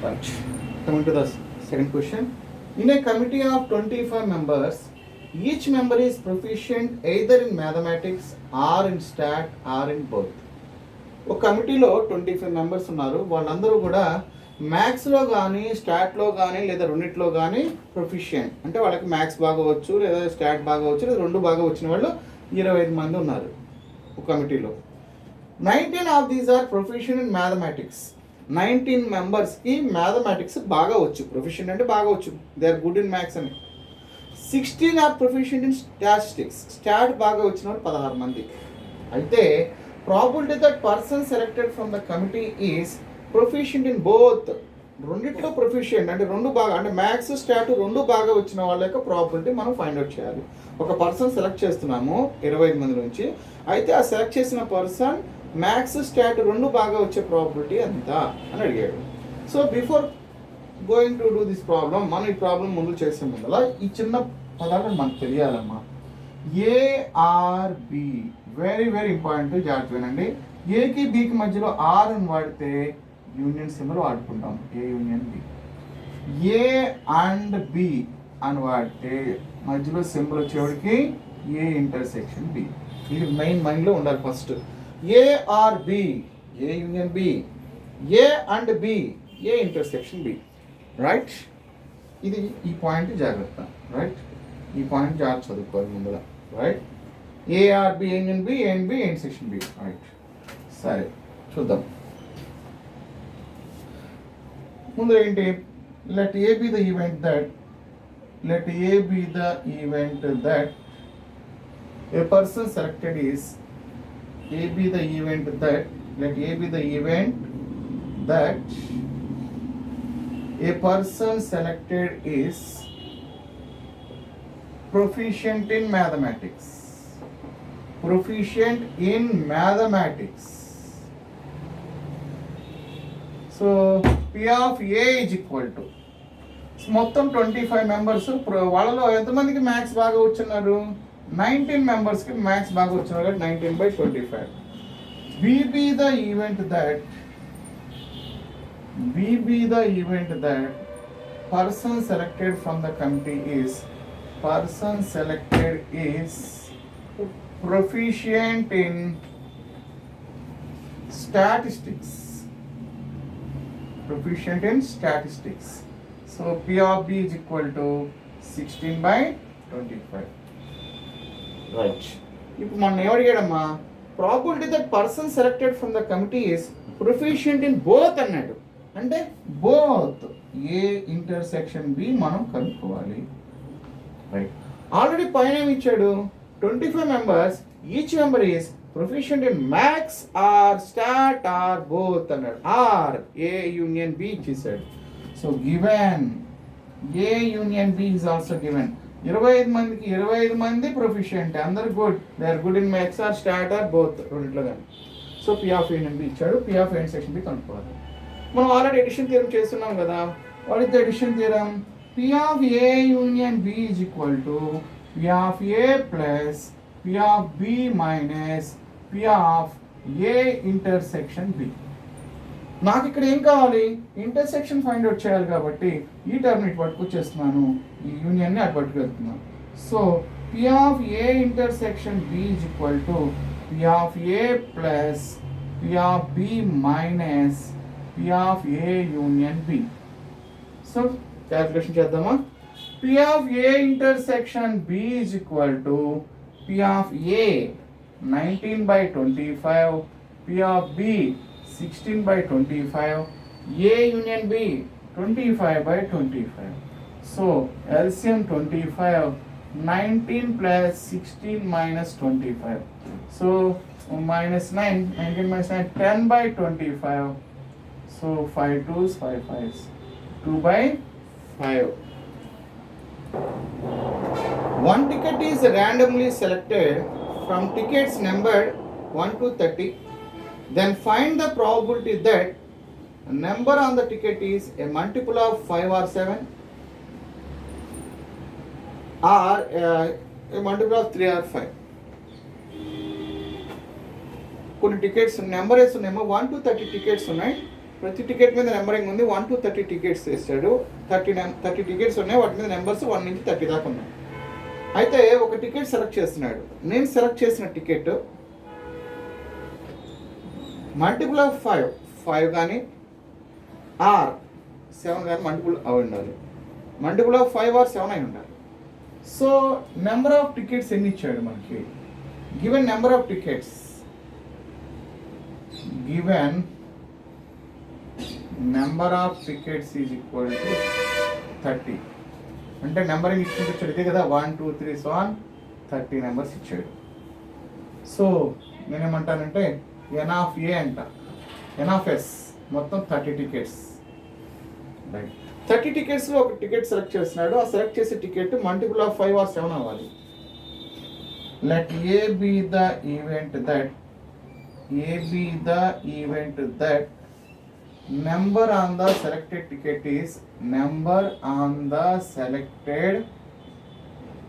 Right. Coming to the second question. In a committee of 25 members, each member is proficient either in mathematics or in stat or in both. ఒక కమిటీలో 25 members ఉన్నారు. వాళ్ళందరూ కూడా మ్యాథ్స్లో కానీ స్టాట్లో కానీ లేదా రెండిట్లో కానీ ప్రొఫిషియెంట్, అంటే వాళ్ళకి మ్యాథ్స్ బాగా వచ్చు లేదా స్టాట్ బాగా వచ్చు లేదా రెండు బాగా వచ్చిన వాళ్ళు 25 మంది ఉన్నారు ఒక కమిటీలో. 19 of these are proficient in mathematics. 19 మెంబర్స్కి మ్యాథమెటిక్స్ బాగా వచ్చు, ప్రొఫిషియెంట్ అంటే బాగా వచ్చు, they are good in maths అని. 16 are proficient in statistics. Stat బాగా వచ్చిన వాళ్ళు 16 మంది. అయితే probability that person selected from the committee is proficient in both. రెండిట్లో ప్రొఫిషియెంట్ అంటే రెండు బాగా, అంటే మ్యాథ్స్ స్టాట్ రెండు బాగా వచ్చిన వాళ్ళ యొక్క ప్రాబిలిటీ మనం ఫైండ్ అవుట్ చేయాలి. ఒక పర్సన్ సెలెక్ట్ చేస్తున్నాము 25 మంది నుంచి. అయితే ఆ సెలెక్ట్ చేసిన పర్సన్ మ్యాథ్స్ స్టాట్ రెండు బాగా వచ్చే ప్రాబిలిటీ ఎంత అని అడిగాడు. So before going to do this problem, మనం ఈ ప్రాబ్లం ముందు చేసే ముందల ఈ చిన్న పదాలను మనకు తెలియాలమ్మా. ఏఆర్బి వెరీ వెరీ ఇంపార్టెంట్, జాగ్రత్త వినండి. ఏకి బికి మధ్యలో ఆర్ అని వాడితే యూనియన్ సింబల్ వాడుకుంటాం, A union B. A and B అని వాడితే మధ్యలో సింబల్ వచ్చేవాడికి ఏ ఇంటర్సెక్షన్ బి. ఇది మెయిన్ మైండ్లో ఉండాలి first. A or B, A union B, A and B, A intersection B. Right, ఇది ఈ పాయింట్ జాగ్రత్త. రైట్, ఈ పాయింట్ జాగ్రత్త చదువుకోవాలి ముందుగా. Right, A or B, A union B, A and B, A intersection B. Right, సరే చూద్దాం. ముందు ఏంటి, let A be the event that, let A be the event that a person selected is, A be the event that, let A be the event that a person selected is proficient in mathematics. Proficient in mathematics. So P of A is equal to, మొత్తం 25 members, వాళ్ళలో ఎంతమందికి maths బాగా వచ్చున్నారు? 19 మెంబర్స్కి maths బాగా వచ్చున్నారు కాబట్టి 19/25. B be the event that person selected from the committee is proficient in statistics. So P of B is equal to 16/25. Right. ఇప్పుడు మనం ఏమడిగాడమ్మా, probability that person selected from the committee is proficient in both అన్నాడు. అంటే both A intersection B మనం కనుక్కోవాలి. Right, already పైన ఏమి ఇచ్చాడు, 25 members, each member is proficient in maths or stat or both అన్నాడు. ఆర్ ఏ యూనియన్ బి ఇచ్చేసాడు. So given A union B is also given. 25 మందికి 25 మంది ప్రొఫిషియెంట్, అందరు good, they are good in maths or stat or both, రెండిట్లో కానీ. So P of union B ఇచ్చాడు, P of intersection B కనుక్కోవాలి. మనం already addition theorem చేస్తున్నాం కదా. What is the addition theorem? P of A union B is equal to P of A plus P of B minus P of A intersection B. నాకు ఇక్కడ ఏం కావాలి, intersection find out చేయాలి కాబట్టి ఈ term ఇటు పట్టుకొచ్చేస్తున్నాను, ఈ యూనియన్ని అటు పట్టుకెళ్తున్నాను. So P of A intersection B is equal to P of A plus P of B minus P of A union B. So calculation చేద్దామా. P of A intersection B is equal to P of A 19/25, P of B 16/25, A union B 25/25. So LCM 25, 19 plus 16 minus 25. So minus 9, 19 minus 9, 10/25. So 5 2s, 5 5s, 2/5. One ticket is randomly selected from tickets numbered 1 to 30. Then find the probability that a number on the ticket is a multiple of 5 or 7 or a multiple of 3 or 5. కొన్ని tickets number వేస్తున్నాయేమో 1 to 30 tickets ఉన్నాయి. ప్రతి ticket మీద numbering ఉంది. 1 to 30 tickets వేసాడు. 30 tickets ఉన్నాయి, వాటి మీద numbers 1 నుంచి 30 దాకా ఉన్నాయి. అయితే ఒక టికెట్ సెలెక్ట్ చేస్తున్నాడు. నేను సెలెక్ట్ చేసిన టికెట్ మల్టిపుల్ ఆఫ్ 5 కానీ ఆర్ 7 కానీ మల్టిపుల్ అవి ఉండాలి. మల్టిపుల్ ఆఫ్ 5 ఆర్ 7 అయి ఉండాలి. సో నెంబర్ ఆఫ్ టికెట్స్ ఎన్ని ఇచ్చాడు మనకి? Given number of tickets, given number of tickets is equal to 30. అంటే నెంబరింగ్ ఇచ్చుకుంటూ ఇచ్చాడు ఇదే కదా, 1 2 3 సో ఆన్ 30 నెంబర్స్ ఇచ్చాడు. సో నేనేమంటానంటే ఎన్ ఆఫ్ ఏ అంట, ఎన్ ఆఫ్ ఎస్ మొత్తం 30 టికెట్స్. రైట్, 30 టికెట్స్లో ఒక టికెట్ సెలెక్ట్ చేస్తున్నాడు. ఆ సెలెక్ట్ చేసే టికెట్ మల్టిపుల్ ఆఫ్ 5 ఆర్ 7 అవ్వాలి. Let A be the event that, A be the event that number on the selected ticket is, number on the selected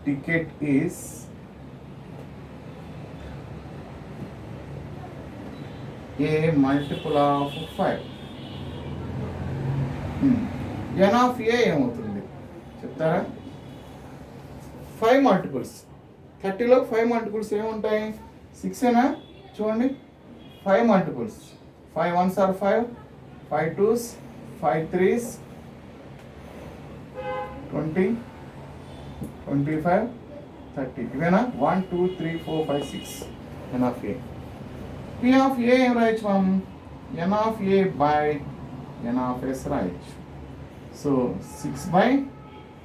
ticket is a multiple of 5. n of a ఏమవుతుంది చెప్తారా? 5 multiples 30లో 5 multiples ఏముంటాయి? 6 ఏనా? చూడండి, 5 multiples, 5 1s are 5, 5 2s, 5 3s, 20, 25, 30. ఇవేనా? 1 2 3 4 5 6. n of a. p of a ఏం రాయొచ్చు మనం? n of a by n of s రాయొచ్చు. సో 6 by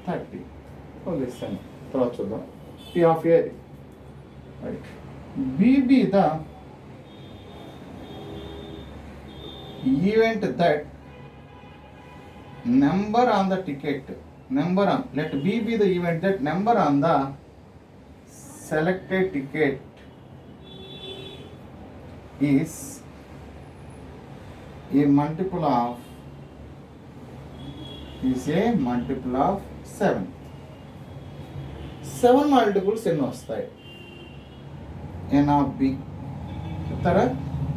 30 వదిలేస్తాను, తర్వాత చూద్దాం. p of a right. b be the event that number on the ticket, number on, let b be the event that number on the selected ticket is a multiple of 7. 7 multiples ఎన్ని వస్తాయి? n of b చెప్తారా?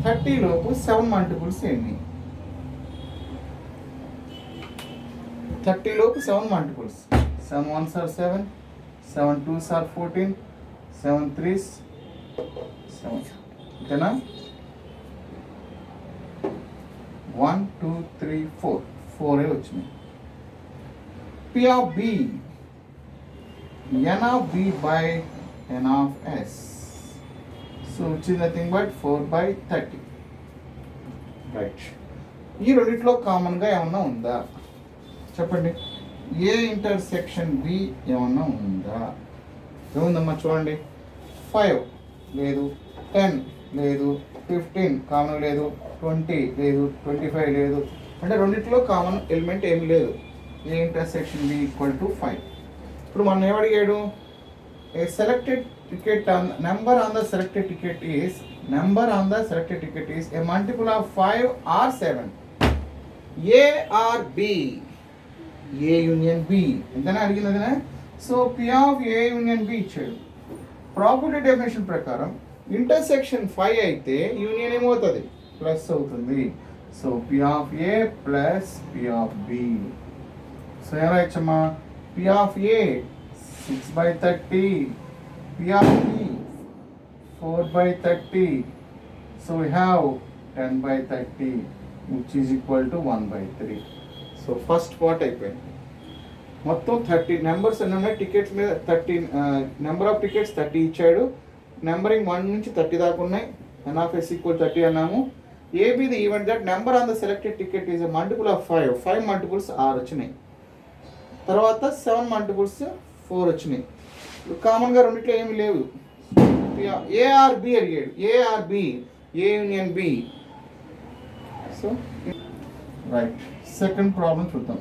30 లోపు 7 multiples ఎన్ని? 30 లోపు 7 multiples, 7 1s are 7, 7 2s are 14, 7 3s 7. ఓకేనా? 1 2 3 4 వచ్చినాయి. p of b, n of b by n of s. So which is nothing but 4 by 30. Right. ఈ రెండిట్లో కామన్గా ఏమన్నా ఉందా చెప్పండి? ఏ ఇంటర్సెక్షన్ బి ఏమన్నా ఉందా? ఏముందమ్మా చూడండి. 5 లేదు, 10 లేదు, 15 కామన్ లేదు, 20 లేదు, 25 లేదు. అంటే రెండిట్లో కామన్ ఎలిమెంట్ ఏమి లేదు. A intersection B equal to 5. ఇప్పుడు మనం ఏమడిగాడు? A selected ticket on number on the selected ticket is a multiple of 5 or 7. A or B, A union B ఎంతనే అడిగింది అదనే. So P of A union B ఇచ్చాడు. Property definition ప్రకారం intersection 5 అయితే union ఏమవుతుంది? Plus అవుతుంది. So P of A plus P of B. So ఏం రాయచ్చమ్మా? P of A 6 by 30, P of B 4 by 30. So we have 10 by 30 which is equal to 1 by 3. So first part అయిపోయింది. మొత్తం 30 numbers ఎన్ని ఉన్నాయి tickets మీద? 30 number of tickets 30 ఇచ్చాడు. Numbering 1 నుంచి 30 దాకా ఉన్నాయి. n of s equal 30 అన్నాము. A be the event that number on the selected ticket is a multiple of 5 multiples 6 వచ్చినాయి. తర్వాత 7 మల్టిపుల్స్ 4 వచ్చినాయి. కామన్గా రెండిట్లో ఏమి లేవు. ఏఆర్బి అడిగాడు. A or B, A union B. So right, second problem చూద్దాం.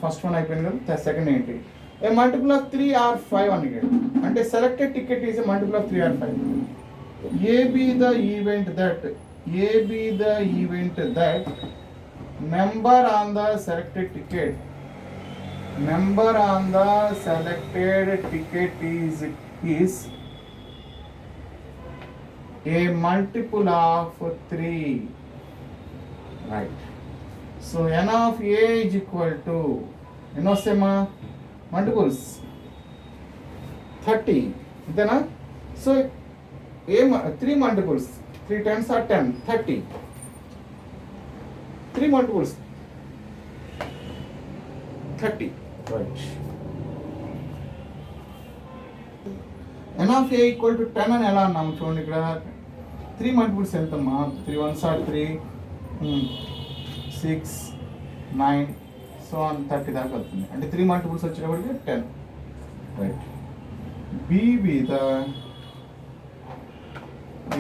ఫస్ట్ వన్ అయిపోయింది కదా, సెకండ్ ఏంటి? ఏ మల్టిపుల్ ఆఫ్ 3 or 5 అని అడిగాడు. అంటే selected ticket is a multiple of 3 or 5. A be the event that number on the selected ticket is a multiple of 3. Right. So n of a is equal to ఎన్ని వస్తాయమ్మా multiples 30 అంతేనా. So A 3 multiples 3 10s are 10 30 3 multiples 30 right. n of a equal to 10 అని ఎలా అన్నాము చూడండి ఇక్కడ 3 multiples ఎంతమ్మా 3 1s are 3 6 9 so on 30 దాకా వస్తుంది అంటే 3 మల్టిపుల్స్ వచ్చేటప్పటికి 10 right. be the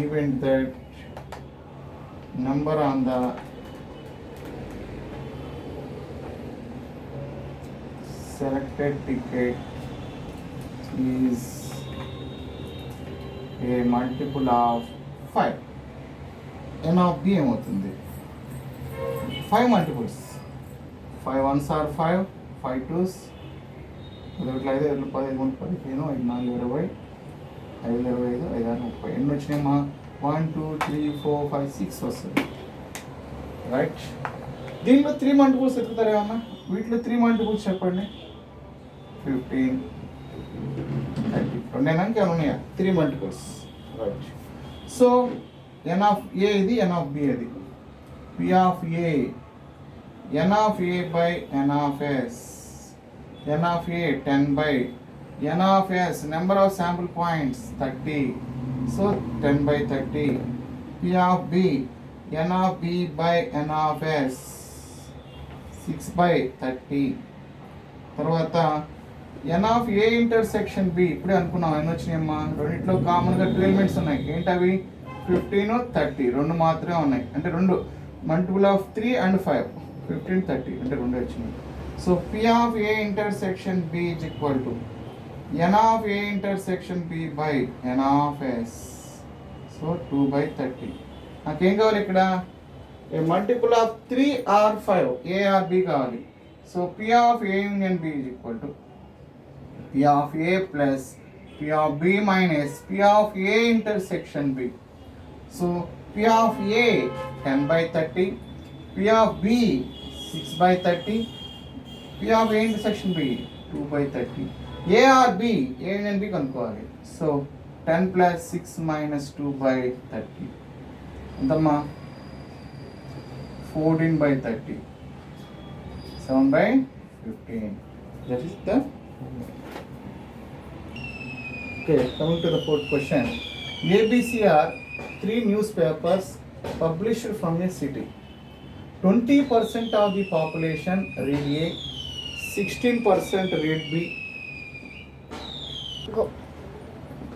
event that number on the selected ticket is a multiple of 5. n of b ఏమవుతుంది 5 మల్టిపుల్స్ 5 1s are 5 5 2s 5 5 5 5 10 15 5 4 20 5 25 5 6 30 ఎన్ని వచ్చినాయమ్మా 1 2 3 4 5 6 వస్తుంది రైట్. దీనిలో 3 మల్టిపుల్స్ ఎత్తుతారు ఏమన్నా వీటిలో 3 మల్టిపుల్స్ చెప్పండి 15 30 రెండేనా ఇంకేమైనా ఉన్నాయా 3 multiples right. So n of a ఇది n of b అది p of a n of a by n of s n of a 10 by n of s number of sample points 30 so 10 by 30 p of b n of b by n of s 6 by 30 తర్వాత n of a intersection b ఇప్పుడే అనుకున్నాం ఎన్ని వచ్చినాయమ్మా రెండిట్లో కామన్గా 2 elements ఉన్నాయి ఏంటవి 15 30 రెండు మాత్రమే ఉన్నాయి అంటే రెండు మల్టిపుల్ ఆఫ్ 3 and 5 15 30 అంటే రెండు వచ్చినాయి. So p of a intersection b is equal to n of a intersection b by n of s so 2 by 30. నాకేం కావాలి ఇక్కడ ఏ multiple of 3 or 5 a or b కావాలి. So p of a union b is equal to p of a plus p of b minus p of a intersection b. So p of a 10 by 30 p of b 6 by 30 p of a intersection b 2 by 30 a or b a union b కనుక్కోవాలి. So 10 plus 6 minus 2 by 30 ఎంతమ్మా 14 by 30 7 by 15 that is the okay. Coming to the fourth question, ABC are 3 newspapers published from a city. 20% of the population read A, 16% read B. Go.